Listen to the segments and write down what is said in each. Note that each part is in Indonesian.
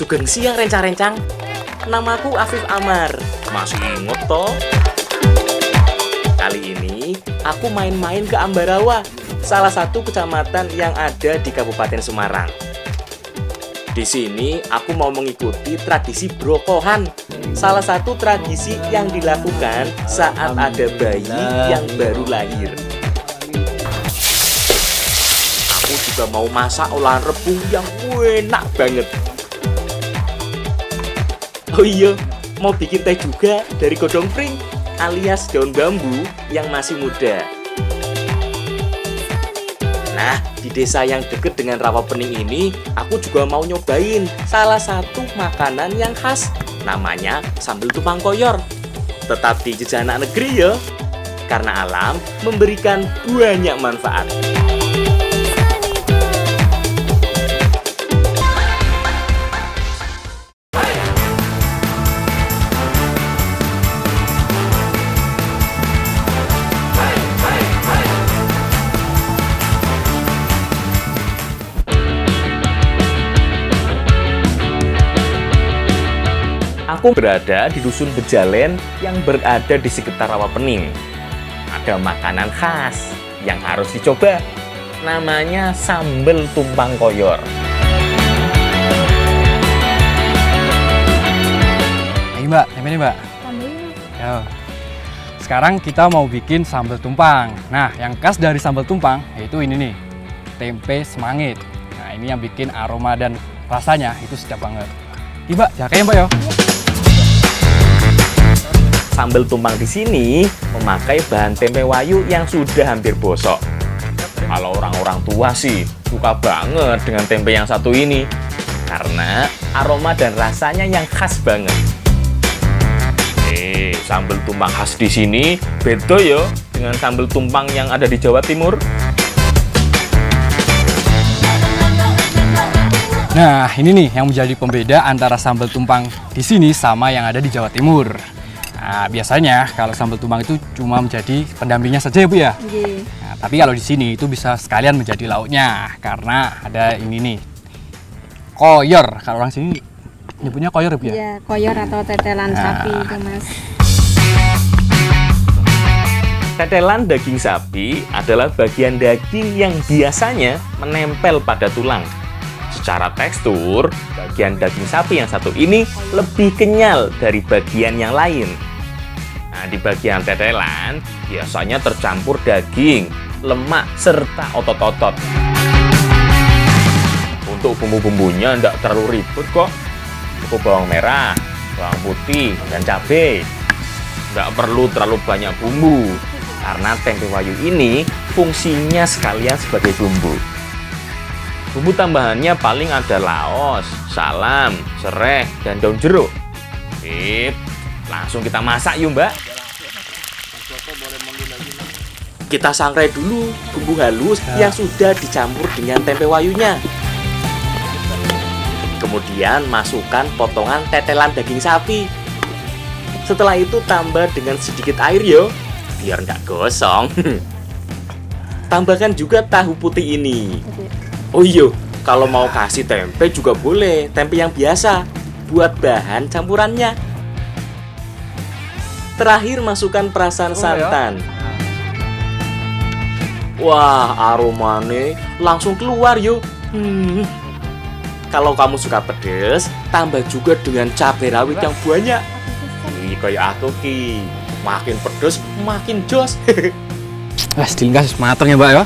Sugeng siang rencang-rencang. Namaku Afif Amar. Masih inget toh? Kali ini aku main-main ke Ambarawa, salah satu kecamatan yang ada di Kabupaten Semarang. Di sini aku mau mengikuti tradisi brokohan, salah satu tradisi yang dilakukan saat ada bayi yang baru lahir. Aku juga mau masak olahan rebung yang enak banget. Oh iya, mau bikin teh juga dari godong pring alias daun bambu yang masih muda. Nah, di desa yang deket dengan Rawapening ini, aku juga mau nyobain salah satu makanan yang khas, namanya sambal tumpang koyor. Tetap di Jejana Negeri ya, karena alam memberikan banyak manfaat. Aku berada di Dusun Bejalen yang berada di sekitar Rawapening. Ada makanan khas yang harus dicoba. Namanya sambal tumpang koyor. Ini Mbak, tempe ini Mbak. Ya. Sekarang kita mau bikin sambal tumpang. Nah, yang khas dari sambal tumpang yaitu ini nih, tempe semangit. Nah, ini yang bikin aroma dan rasanya itu sedap banget. Ini Mbak, jakanya Mbak ya. Sambal tumpang di sini memakai bahan tempe wayu yang sudah hampir bosok. Kalau orang-orang tua sih suka banget dengan tempe yang satu ini karena aroma dan rasanya yang khas banget. Sambal tumpang khas di sini beda ya dengan sambal tumpang yang ada di Jawa Timur. Nah, ini nih yang menjadi pembeda antara sambal tumpang di sini sama yang ada di Jawa Timur. Nah, biasanya kalau sambal tumpang itu cuma menjadi pendampingnya saja ya Bu ya. Nah, tapi kalau di sini itu bisa sekalian menjadi lauknya karena ada ini nih, koyor. Kalau orang sini nyebutnya koyor ya Bu ya? Iya, koyor atau tetelan sapi itu Mas. Tetelan daging sapi adalah bagian daging yang biasanya menempel pada tulang. Secara tekstur, bagian daging sapi yang satu ini lebih kenyal dari bagian yang lain. Nah, di bagian tetelan biasanya tercampur daging, lemak, serta otot-otot. Untuk bumbu-bumbunya tidak terlalu ribet kok. Cukup bawang merah, bawang putih, dan cabai. Nggak perlu terlalu banyak bumbu, karena tempe wayu ini fungsinya sekalian sebagai bumbu. Bumbu tambahannya paling ada laos, salam, sereh, dan daun jeruk. Sip, langsung kita masak yuk Mbak. Kita sangrai dulu bumbu halus yang sudah dicampur dengan tempe wayunya. Kemudian masukkan potongan tetelan daging sapi. Setelah itu tambah dengan sedikit air yo, biar nggak gosong. Tambahkan juga tahu putih ini. Oh iya, kalau mau kasih tempe juga boleh, tempe yang biasa, buat bahan campurannya. Terakhir masukkan perasan santan. Wah, aromanya langsung keluar yuk. Kalau kamu suka pedes, tambah juga dengan cabai rawit yang banyak. Kayak aku ki, makin pedes makin jos. Sedikit kasih matang ya Mbak ya.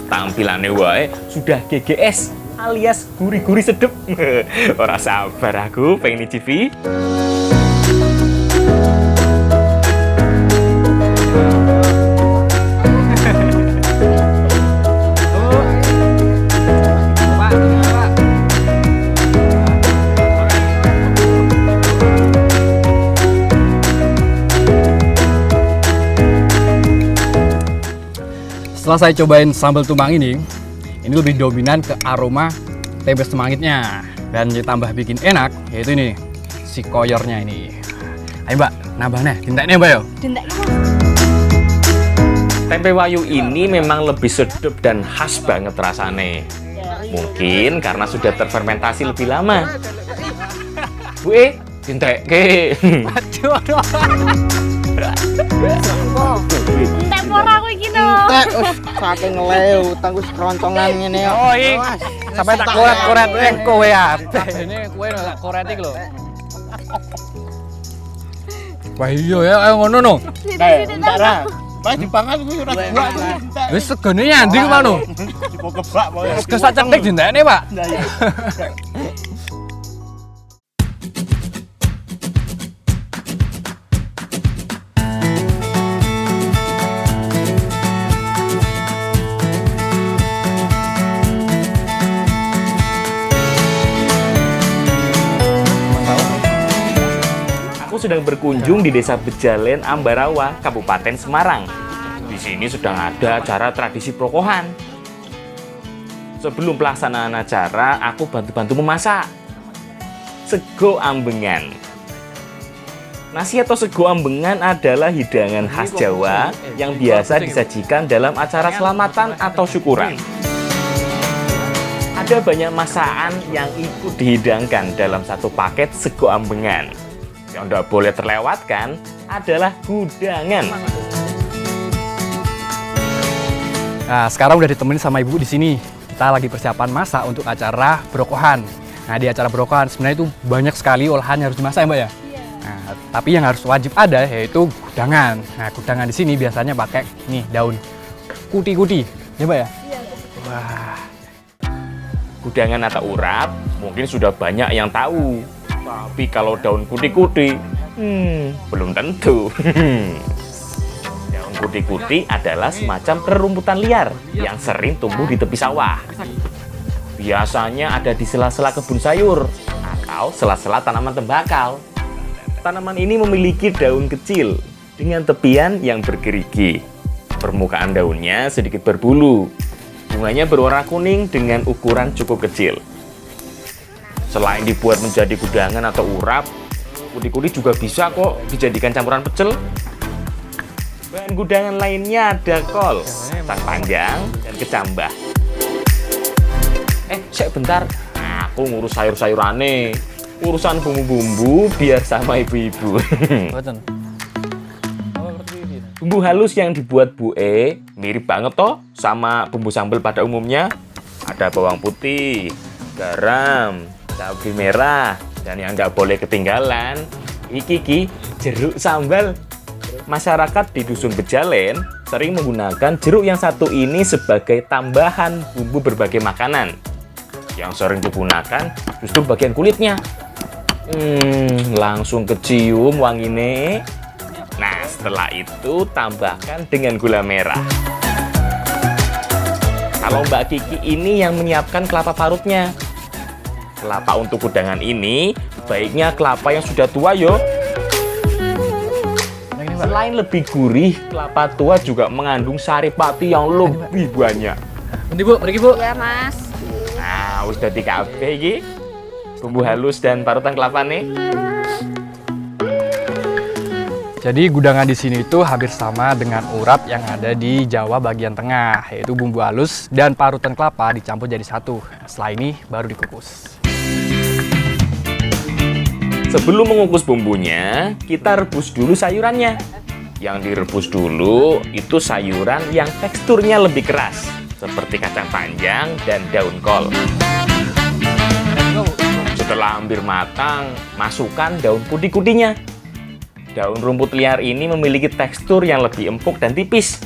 Tampilannya wae sudah GGS alias gurih-gurih sedep. Ora sabar aku pengen nyicipi. Setelah saya cobain sambal tumpang ini lebih dominan ke aroma tempe semangitnya. Dan ditambah bikin enak, yaitu ini, si koyornya ini. Ayo Mbak, nambah nih, dinteknya Mbak ya? Dinteknya Mas. Tempe wayu ini memang lebih sedap dan khas banget rasanya. Mungkin karena sudah terfermentasi lebih lama. Bu cintek ke. Aduh. Entek ora kowe iki lho. Entek saking leu tanggus keroncongan ngene ya. Oh, sampai tak koret-koret kowe ya. Ini kowe tak koret iki lho. Wah iya ya, ayo ngono no. Entek ra. Pas dipangan kuwi ora buak. Wis segone nyandi ku mano. Dipokebak pokoke. Kesak cetik jentekne, Pak. Aku sedang berkunjung di Desa Bejalen, Ambarawa, Kabupaten Semarang. Di sini sedang ada acara tradisi prokohan. Sebelum pelaksanaan acara, aku bantu-bantu memasak sego ambengan. Nasi atau sego ambengan adalah hidangan khas Jawa yang biasa disajikan dalam acara selamatan atau syukuran. Ada banyak masakan yang ikut dihidangkan dalam satu paket sego ambengan. Yang tidak boleh terlewatkan adalah gudangan. Nah, sekarang udah ditemenin sama ibu di sini. Kita lagi persiapan masak untuk acara brokohan. Nah, di acara brokohan sebenarnya itu banyak sekali olahan yang harus dimasak ya, Mbak ya. Nah, tapi yang harus wajib ada yaitu gudangan. Nah, gudangan di sini biasanya pakai nih daun kuti-kuti, ya, Mbak ya. Wah. Gudangan atau urap mungkin sudah banyak yang tahu. Tapi kalau daun kuti-kuti, belum tentu. Daun kuti-kuti adalah semacam rerumputan liar yang sering tumbuh di tepi sawah. Biasanya ada di sela-sela kebun sayur atau sela-sela tanaman tembakau. Tanaman ini memiliki daun kecil dengan tepian yang bergerigi. Permukaan daunnya sedikit berbulu. Bunganya berwarna kuning dengan ukuran cukup kecil. Selain dibuat menjadi gudangan atau urap, kuti-kuti juga bisa kok dijadikan campuran pecel. Bahan gudangan lainnya ada kol, kacang panjang, dan kecambah. Cek bentar, aku ngurus sayur-sayurane. Urusan bumbu-bumbu biar sama ibu-ibu. Bumbu halus yang dibuat Bu mirip banget toh sama bumbu sambal pada umumnya. Ada bawang putih, garam, cabai merah, dan yang nggak boleh ketinggalan, iki jeruk sambal. Masyarakat di Dusun Bejalen sering menggunakan jeruk yang satu ini sebagai tambahan bumbu berbagai makanan. Yang sering digunakan justru bagian kulitnya. Langsung kecium wanginya. Nah, setelah itu tambahkan dengan gula merah. Kalau Mbak Kiki ini yang menyiapkan kelapa parutnya. Kelapa untuk gudangan ini baiknya kelapa yang sudah tua yo. Selain lebih gurih, kelapa tua juga mengandung saripati yang lebih banyak. Nanti Bu, pergi Bu. Iya, Mas. Nah, wis dadi kabeh iki. Bumbu halus dan parutan kelapa nih. Jadi gudangan di sini itu hampir sama dengan urap yang ada di Jawa bagian tengah, yaitu bumbu halus dan parutan kelapa dicampur jadi satu. Setelah ini baru dikukus. Sebelum mengukus bumbunya, kita rebus dulu sayurannya. Yang direbus dulu itu sayuran yang teksturnya lebih keras, seperti kacang panjang dan daun kol. Setelah hampir matang, masukkan daun kuti-kutinya. Daun rumput liar ini memiliki tekstur yang lebih empuk dan tipis.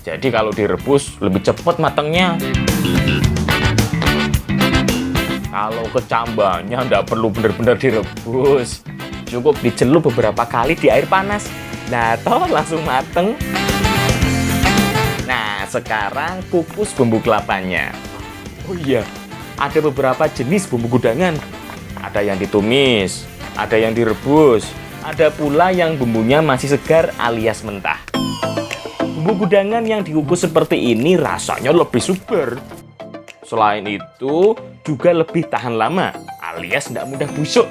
Jadi kalau direbus lebih cepat matangnya. Kalau kecambahnya nggak perlu benar-benar direbus. Cukup dicelup beberapa kali di air panas. Nah, toh langsung mateng. Nah, sekarang kukus bumbu kelapanya. Oh iya, ada beberapa jenis bumbu gudangan. Ada yang ditumis, ada yang direbus, ada pula yang bumbunya masih segar alias mentah. Bumbu gudangan yang dikukus seperti ini rasanya lebih subur. Selain itu, juga lebih tahan lama, alias tidak mudah busuk.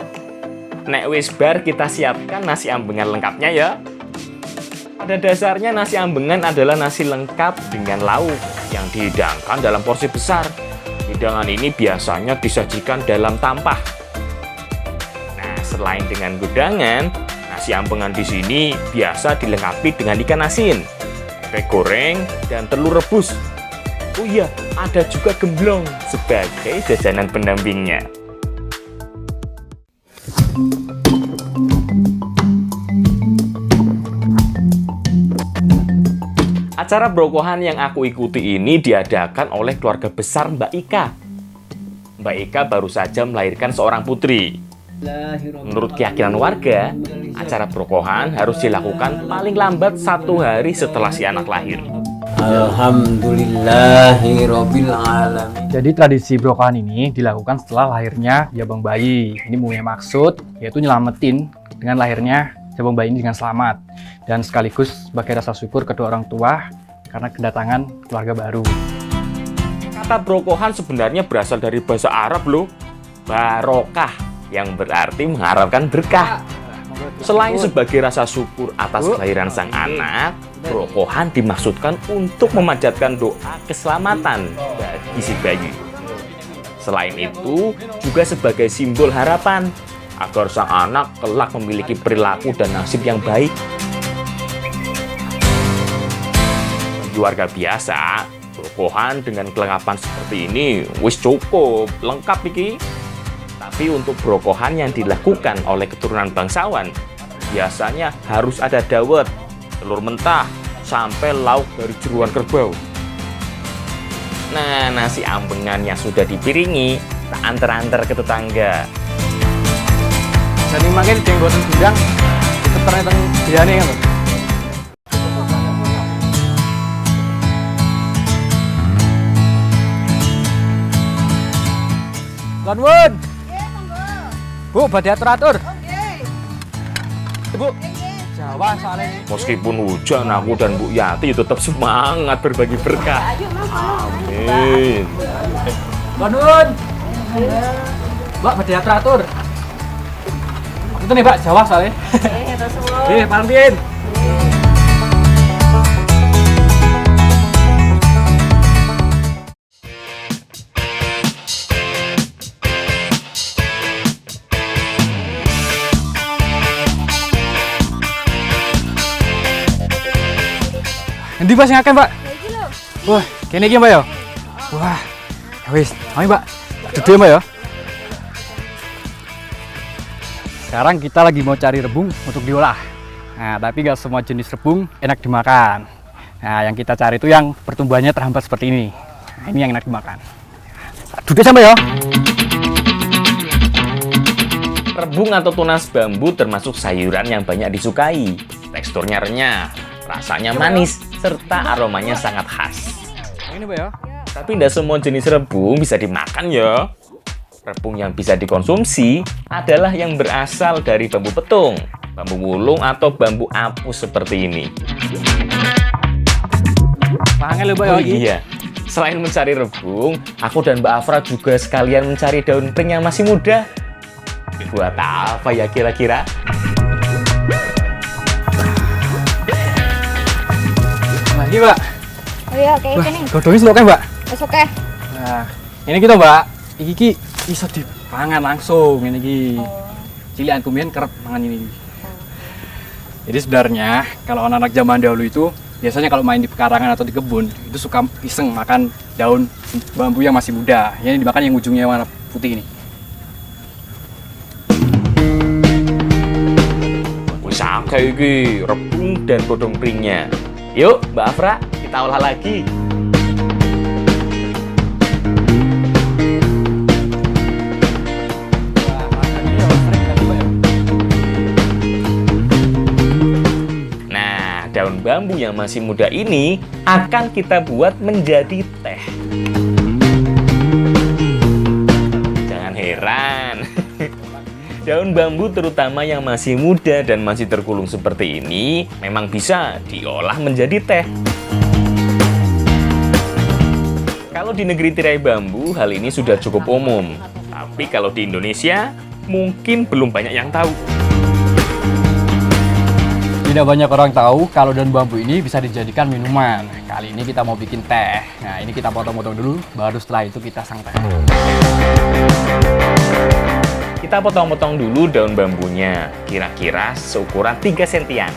Nek wis bar, kita siapkan nasi ambengan lengkapnya ya. Pada dasarnya nasi ambengan adalah nasi lengkap dengan lauk yang dihidangkan dalam porsi besar. Hidangan ini biasanya disajikan dalam tampah. Nah, selain dengan gudangan, nasi ambengan di sini biasa dilengkapi dengan ikan asin, tempe goreng, dan telur rebus. Oh iya, ada juga gemblong sebagai jajanan pendampingnya. Acara brokohan yang aku ikuti ini diadakan oleh keluarga besar Mbak Ika. Mbak Ika baru saja melahirkan seorang putri. Menurut keyakinan warga, acara brokohan harus dilakukan paling lambat 1 hari setelah si anak lahir. Alhamdulillahirabbil alamin. Jadi tradisi brokohan ini dilakukan setelah lahirnya jabang bayi. Ini punya maksud yaitu nyelamatin dengan lahirnya jabang bayi ini dengan selamat dan sekaligus sebagai rasa syukur kedua orang tua karena kedatangan keluarga baru. Kata brokohan sebenarnya berasal dari bahasa Arab loh, barokah, yang berarti mengharapkan berkah. Selain sebagai rasa syukur atas kelahiran sang anak, brokohan dimaksudkan untuk memanjatkan doa keselamatan bagi si bayi. Selain itu, juga sebagai simbol harapan agar sang anak kelak memiliki perilaku dan nasib yang baik. Bagi warga biasa, brokohan dengan kelengkapan seperti ini wis cukup lengkap iki. Tapi untuk brokohan yang dilakukan oleh keturunan bangsawan, biasanya harus ada dawet, telur mentah, sampai lauk dari jeruan kerbau. Nah, nasi ambengan yang sudah dipiringi, tak antar-antar ke tetangga. Jadi makin yang buatan gudang, itu ternyata biayanya kan? Tuan, Bu, badai atur-atur. Bu, Jawa soalnya ini. Meskipun hujan, aku dan Bu Yati tetap semangat berbagi berkah. Amin. Tuan, Mbak, badai atur-atur. Itu nih, Mbak, Jawa soalnya. Pantin. Nanti pas ngaken, Mbak. Wah, kene iki, Mbak ya. Wah, ya wis, ayo, Mbak. Duduk, Mbak ya. Sekarang kita lagi mau cari rebung untuk diolah. Nah, tapi nggak semua jenis rebung enak dimakan. Nah, yang kita cari itu yang pertumbuhannya terhambat seperti ini. Nah, ini yang enak dimakan. Duduk sampai ya. Rebung atau tunas bambu termasuk sayuran yang banyak disukai. Teksturnya renyah, rasanya manis, serta aromanya sangat khas. Ini, Mbak ya. Tapi tidak semua jenis rebung bisa dimakan ya. Rebung yang bisa dikonsumsi adalah yang berasal dari bambu petung, bambu mulung, atau bambu apus seperti ini. Panggil lho, Mbak ya. Oh iya, selain mencari rebung, aku dan Mbak Afra juga sekalian mencari daun pring yang masih muda. Buat apa ya kira-kira? Nah, ini, Mbak. Oh iya, kayak Wah, gini. godongnya slow kan, Mbak? Wes oke. Nah, ini kita, Mbak. Iki iso dipangan langsung ini iki. Cilian kumian kerep mangan ini. Jadi sebenarnya kalau anak-anak zaman dahulu itu biasanya kalau main di pekarangan atau di kebun itu suka iseng makan daun bambu yang masih muda. Yang dimakan yang ujungnya warna putih ini. Wis akeh iki rebung dan godong pringnya. Yuk, Mbak Afra, kita olah lagi. Nah, daun bambu yang masih muda ini akan kita buat menjadi teh. Jangan heran. Daun bambu terutama yang masih muda dan masih tergulung seperti ini memang bisa diolah menjadi teh. Kalau di negeri tirai bambu, hal ini sudah cukup umum. Tapi kalau di Indonesia, mungkin belum banyak yang tahu. Tidak banyak orang tahu kalau daun bambu ini bisa dijadikan minuman. Kali ini kita mau bikin teh. Nah, ini kita potong-potong dulu, baru setelah itu kita sang teh. Kita potong-potong dulu daun bambunya, kira-kira seukuran 3 sentian.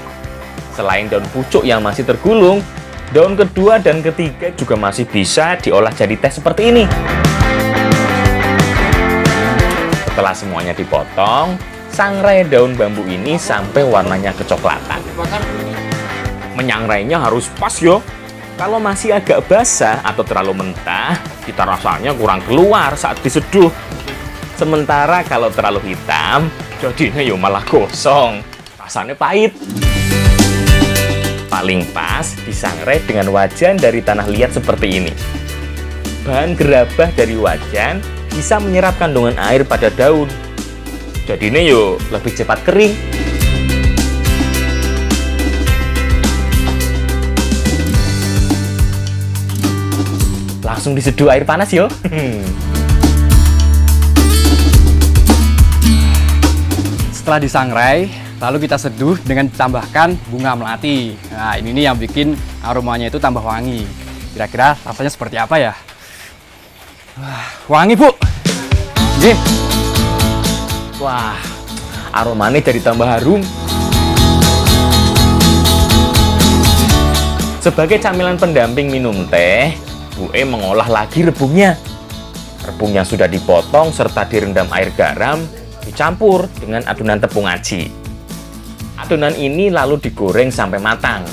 Selain daun pucuk yang masih tergulung, daun kedua dan ketiga juga masih bisa diolah jadi teh seperti ini. Setelah semuanya dipotong, sangrai daun bambu ini sampai warnanya kecoklatan. Menyangrainya harus pas yo. Kalau masih agak basah atau terlalu mentah, kita rasanya kurang keluar saat diseduh. Sementara kalau terlalu hitam, jadinya yo malah gosong. Rasanya pahit. Paling pas disangrai dengan wajan dari tanah liat seperti ini. Bahan gerabah dari wajan bisa menyerap kandungan air pada daun. Jadinya yo lebih cepat kering. Langsung diseduh air panas yo. Setelah disangrai, lalu kita seduh dengan ditambahkan bunga melati. Nah, ini nih yang bikin aromanya itu tambah wangi. Kira-kira rasanya seperti apa ya? Wah, wangi, Bu. Nih. Wah, aromanya jadi tambah harum. Sebagai camilan pendamping minum teh, Bu E mengolah lagi rebungnya. Rebung yang sudah dipotong serta direndam air garam dicampur dengan adonan tepung aci. Adonan ini lalu digoreng sampai matang.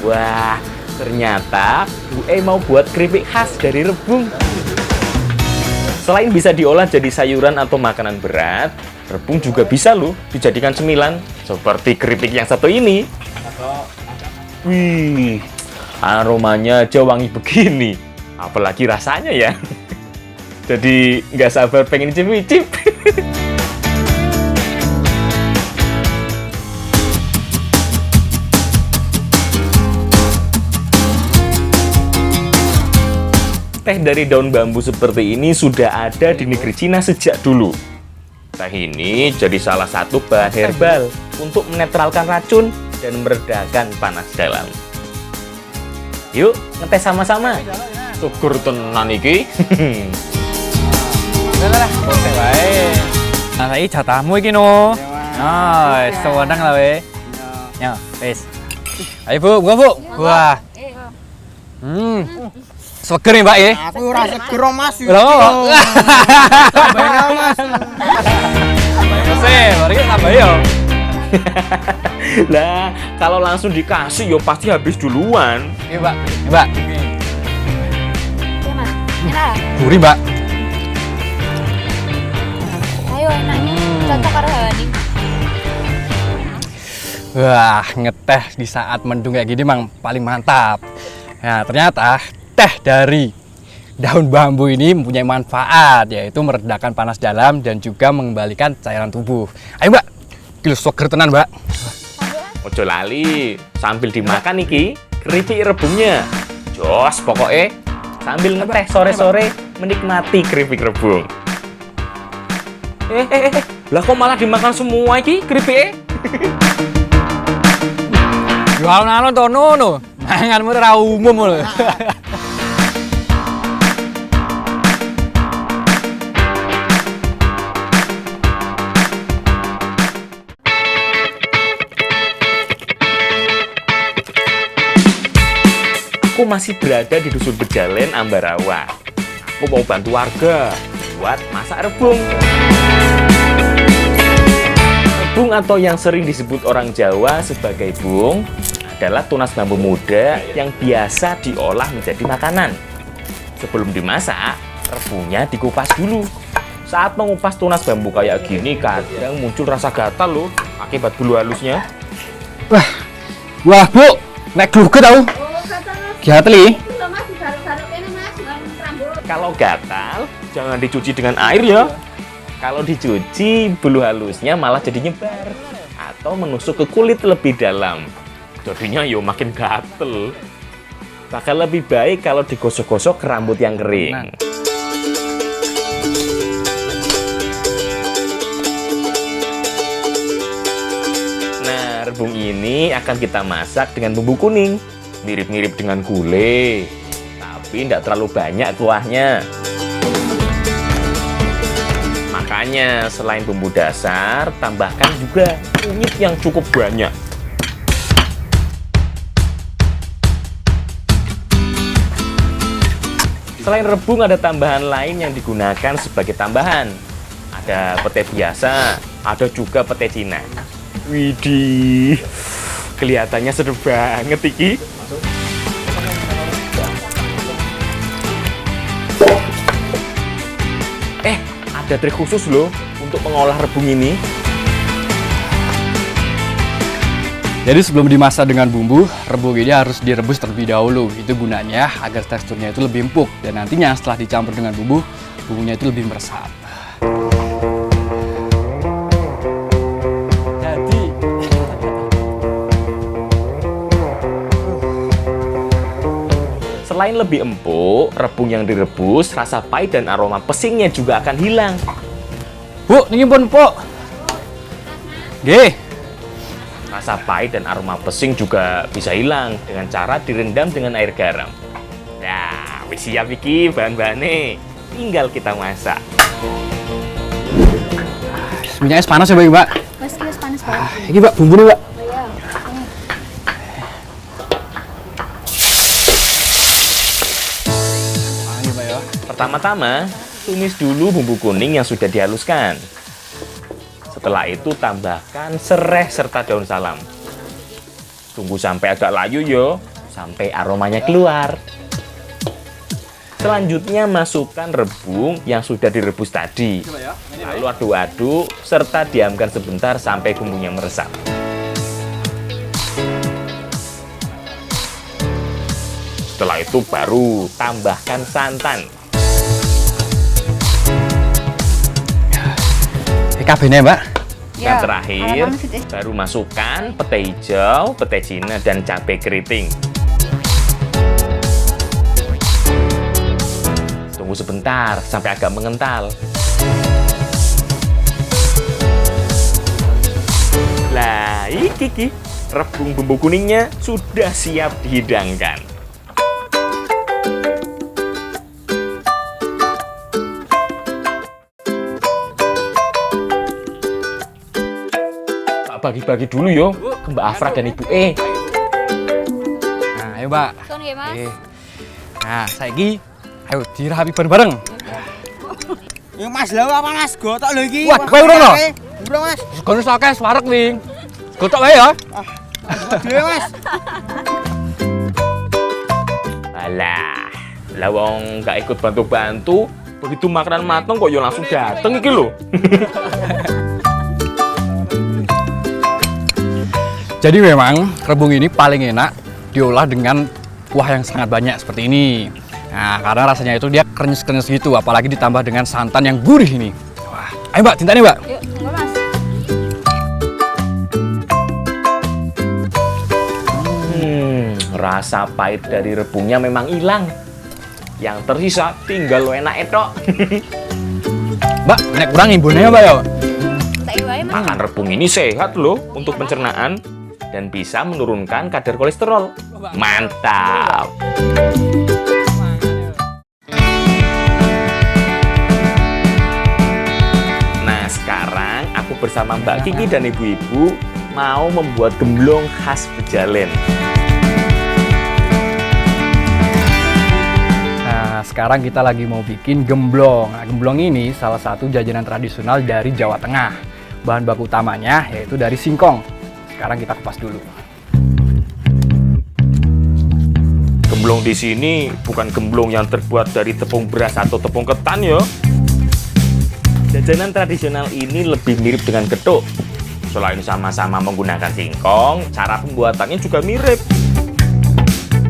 Wah, ternyata Bu E mau buat keripik khas dari rebung. Selain bisa diolah jadi sayuran atau makanan berat, rebung juga bisa loh dijadikan cemilan seperti keripik yang satu ini. Wih, aromanya aja wangi begini, apalagi rasanya ya. Jadi nggak sabar pengen cicip-cicip. Teh dari daun bambu seperti ini sudah ada di negeri Cina sejak dulu. Teh ini jadi salah satu bahan herbal untuk menetralkan racun dan meredakan panas dalam. Yuk, ngetes sama-sama. Syukur tenan iki. Udah, oke baik. Nah, ini jatahmu iki no. Nah, sewenang lah we. Ya, wes. Ayo Bu, buka Bu. Wah. Seger nih Mbak ya? Aku ora seger Mas. Loh. Bayar Mas. Masih, mari kita tambah yo. Lah, kalau langsung dikasih yo pasti habis duluan. Ini Mbak. Ini Mbak. Iya mas, enak. Gurih Mbak. Ayo enaknya, cocok karo hawani. Wah, ngeteh di saat mendung kayak gini mang paling mantap. Nah, ternyata teh dari daun bambu ini mempunyai manfaat, yaitu meredakan panas dalam dan juga mengembalikan cairan tubuh. Ayo Mbak, kilo seger tenan Mbak. Ojo lali, sambil dimakan iki keripik rebungnya. Jos pokoknya sambil ngeteh sore-sore menikmati keripik rebung. Lah kok malah dimakan semua iki keripik? Yo alon-alon to nono, manganmu ora umum lho. Aku masih berada di Dusun Bejalen, Ambarawa. Aku mau bantu warga buat masak rebung. Rebung atau yang sering disebut orang Jawa sebagai bung adalah tunas bambu muda yang biasa diolah menjadi makanan. Sebelum dimasak, rebungnya dikupas dulu. Saat mengupas tunas bambu kayak gini, kadang muncul rasa gatal loh akibat bulu halusnya. Wah Bu, nek gluget tau. Gateli. Kalau gatal, jangan dicuci dengan air ya. Kalau dicuci, bulu halusnya malah jadi nyebar atau menusuk ke kulit lebih dalam. Jadinya yo makin gatel. Bakal lebih baik kalau digosok-gosok ke rambut yang kering. Nah, rebung ini akan kita masak dengan bumbu kuning. Mirip-mirip dengan gulai, tapi tidak terlalu banyak kuahnya. Makanya selain bumbu dasar, tambahkan juga kunyit yang cukup banyak. Selain rebung, ada tambahan lain yang digunakan sebagai tambahan. Ada pete biasa, ada juga pete Cina. Widih, kelihatannya seru banget iki. Ada trik khusus loh untuk mengolah rebung ini. Jadi sebelum dimasak dengan bumbu, rebung ini harus direbus terlebih dahulu. Itu gunanya agar teksturnya itu lebih empuk dan nantinya setelah dicampur dengan bumbu, bumbunya itu lebih meresap. Jadi selain lebih empuk, rebung yang direbus, rasa pahit dan aroma pesingnya juga akan hilang. Bu, ini pun empuk. Nggih. Rasa pahit dan aroma pesing juga bisa hilang dengan cara direndam dengan air garam. Nah, wis siap iki bahan-bahannya. Tinggal kita masak. Minyaknya panas ya, Mbak? Mas kios panas banget. Ini, Mbak, bumbu nih, Mbak. Ya. Pertama-tama, tumis dulu bumbu kuning yang sudah dihaluskan. Setelah itu tambahkan serai serta daun salam. Tunggu sampai agak layu yo, sampai aromanya keluar. Selanjutnya masukkan rebung yang sudah direbus tadi. Lalu aduk-aduk serta diamkan sebentar sampai bumbunya meresap. Setelah itu baru tambahkan santan. Kabehnya, Mbak. Dan terakhir, baru masukkan pete hijau, pete Cina, dan cabai keriting. Tunggu sebentar sampai agak mengental. Lah, iki rebung bumbu kuningnya sudah siap dihidangkan. Bagi-bagi dulu yo ke Mbak Afra dan Ibu E. Nah, ayo, Mbak. Son nggih, Mas. Nah, saiki ayo dirahapi bareng-bareng. Ya Mas, lha apa Mas? Gotok lho iki. Wah, kowe urung lho. Urung Mas. Sekono sakeh swarek ning. Gotok wae ya. Dhewe Mas. Alah, lah wong gak ikut bantu-bantu, begitu makanan mateng kok yo langsung dateng iki lho. Jadi memang rebung ini paling enak diolah dengan kuah yang sangat banyak seperti ini. Nah, karena rasanya itu dia krenyes-krenyes gitu, apalagi ditambah dengan santan yang gurih ini. Wah, ayo Mbak, tintanya Mbak. Yuk, enggak Mas. Rasa pahit dari rebungnya memang hilang. Yang tersisa tinggal enak etok. Mbak, nek kurang imbunnya Mbak ya. Tak wae Mas. Makan rebung ini sehat loh untuk pencernaan dan bisa menurunkan kadar kolesterol. Mantap. Nah, sekarang aku bersama Mbak Kiki dan ibu-ibu mau membuat gemblong khas Bejalen. Nah, sekarang kita lagi mau bikin gemblong. Nah, gemblong ini salah satu jajanan tradisional dari Jawa Tengah. Bahan baku utamanya yaitu dari singkong. Sekarang kita kupas dulu. Gemblong di sini bukan gemblong yang terbuat dari tepung beras atau tepung ketan ya. Jajanan tradisional ini lebih mirip dengan getuk. Selain sama-sama menggunakan singkong, cara pembuatannya juga mirip.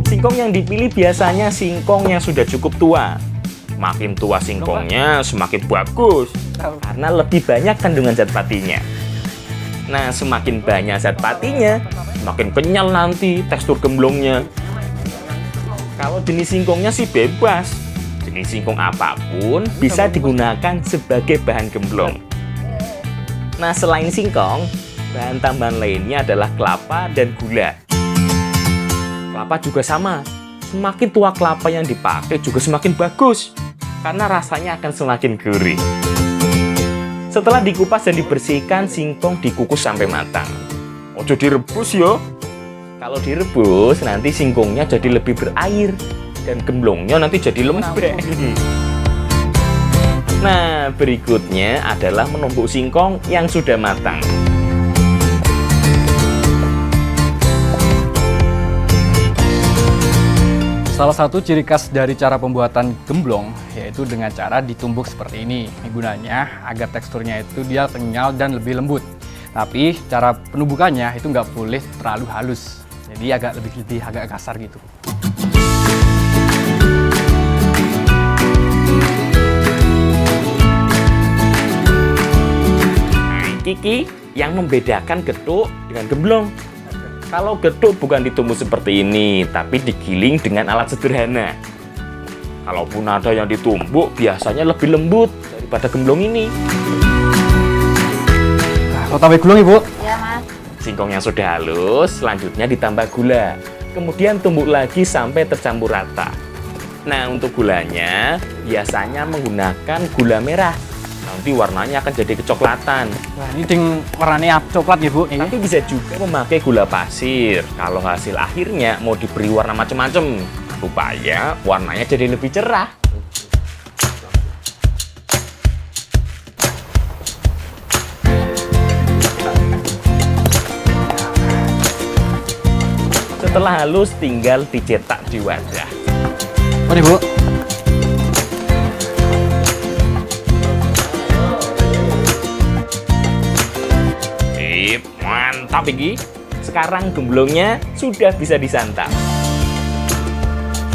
Singkong yang dipilih biasanya singkong yang sudah cukup tua. Makin tua singkongnya semakin bagus karena lebih banyak kandungan zat patinya. Nah, semakin banyak zat patinya, semakin kenyal nanti tekstur gemblongnya. Kalau jenis singkongnya sih bebas. Jenis singkong apapun bisa digunakan sebagai bahan gemblong. Nah, selain singkong, Bahan tambahan lainnya adalah kelapa dan gula. Kelapa juga sama. Semakin tua kelapa yang dipakai juga semakin bagus, karena rasanya akan semakin gurih. Setelah dikupas dan dibersihkan, singkong dikukus sampai matang. Ojo direbus yo. Kalau direbus, nanti singkongnya jadi lebih berair dan gemblongnya nanti jadi lembek. Nah, berikutnya adalah menumbuk singkong yang sudah matang. Salah satu ciri khas dari cara pembuatan gemblong yaitu dengan cara ditumbuk seperti ini. Ini gunanya agar teksturnya itu dia kenyal dan lebih lembut. Tapi cara penumbukannya itu nggak boleh terlalu halus. Jadi agak kasar gitu. Kiki yang membedakan getuk dengan gemblong. Kalau getuk bukan ditumbuk seperti ini, tapi digiling dengan alat sederhana. Kalaupun ada yang ditumbuk, biasanya lebih lembut daripada gemblong ini. Nah, tambah gulung Ibu. Ya, Mas. Singkong yang sudah halus, selanjutnya ditambah gula. Kemudian tumbuk lagi sampai tercampur rata. Nah, untuk gulanya, biasanya menggunakan gula merah. Nanti warnanya akan jadi kecoklatan. Wah, ini warnanya coklat ya Bu. Tapi bisa juga memakai gula pasir kalau hasil akhirnya mau diberi warna macam-macam supaya warnanya jadi lebih cerah. Setelah halus, tinggal dicetak di wadah. Ini Bu. Mantap iki. Sekarang gemblongnya sudah bisa disantap.